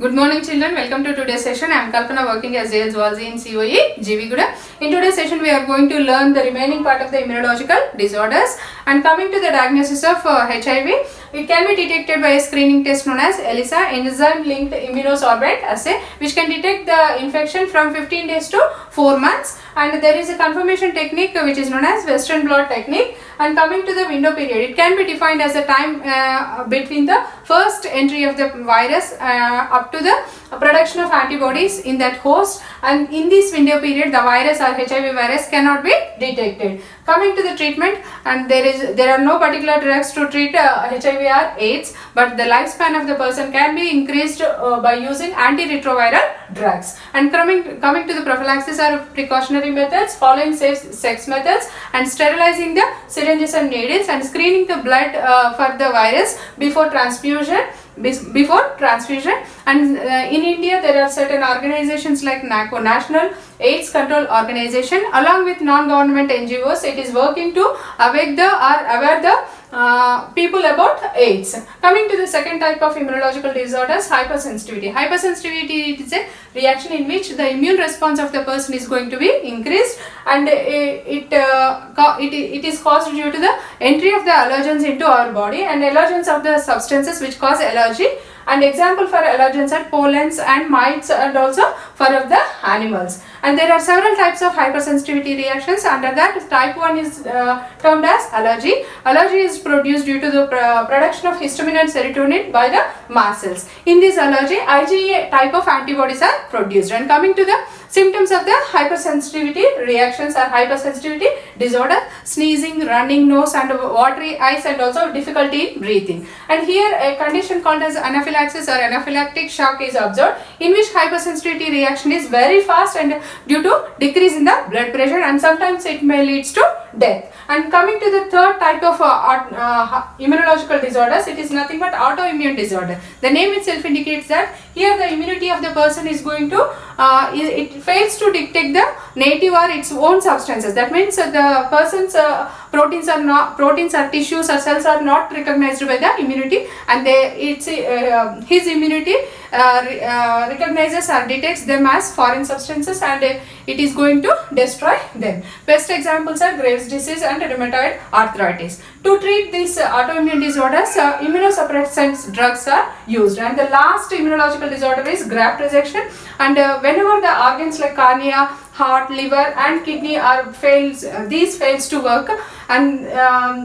Good morning children, welcome to today's session. I am Kalpana working as JL Zoology in COE, GV. In today's session we are going to learn the remaining part of the immunological disorders and coming to the diagnosis of HIV. It can be detected by a screening test known as ELISA, enzyme linked immunosorbent assay, which can detect the infection from 15 days to 4 months, and there is a confirmation technique which is known as Western blot technique. And coming to the window period, it can be defined as a time between the first entry of the virus up to the production of antibodies in that host, and in this window period the virus or HIV virus cannot be detected. Coming to the treatment, and there are no particular drugs to treat HIV or AIDS, but the lifespan of the person can be increased by using antiretroviral drugs. And coming to the prophylaxis or precautionary methods, following safe sex methods and sterilizing the syringes and needles and screening the blood for the virus before transfusion. And in India there are certain organizations like NACO, National AIDS Control Organization, along with non-government NGOs. It is working to aware the people about AIDS. Coming to the second type of immunological disorders, hypersensitivity. Hypersensitivity is a reaction in which the immune response of the person is going to be increased, and it is caused due to the entry of the allergens into our body and allergens of the substances which cause allergy. And example for allergens are pollens and mites and also for of the animals. And there are several types of hypersensitivity reactions. Under that, type 1 is termed as allergy. Allergy is produced due to the production of histamine and serotonin by the mast cells. In this allergy, IgE type of antibodies are produced. And coming to the symptoms of the hypersensitivity reactions or hypersensitivity disorder: sneezing, running nose and watery eyes, and also difficulty in breathing. And here a condition called as anaphylaxis or anaphylactic shock is observed, in which hypersensitivity reaction is very fast and due to decrease in the blood pressure, and sometimes it may lead to death. And coming to the third type of immunological disorders, it is nothing but autoimmune disorder. The name itself indicates that here the immunity of the person is going to it fails to detect the native or its own substances. That means the person's proteins or tissues or cells are not recognized by the immunity, and his immunity recognizes or detects them as foreign substances, and it is going to destroy them. Best examples are Graves' disease and rheumatoid arthritis. To treat these autoimmune disorders, immunosuppressant drugs are used. And the last immunological disorder is graft rejection, and whenever the organs like cornea, heart, liver and kidney fails to work, and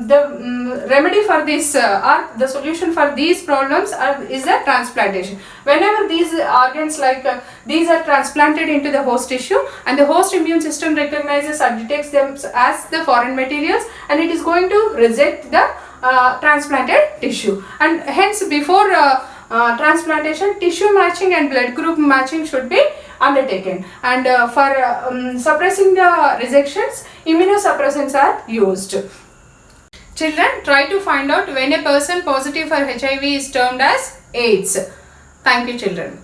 the remedy for this or the solution for these problems is the transplantation. Whenever these organs these are transplanted into the host tissue, and the host immune system recognizes or detects them as the foreign materials, and it is going to reject the transplanted tissue. And hence before transplantation, tissue matching and blood group matching should be undertaken, and for suppressing the rejections, immunosuppressants are used. Children, try to find out when a person positive for HIV is termed as AIDS. Thank you children.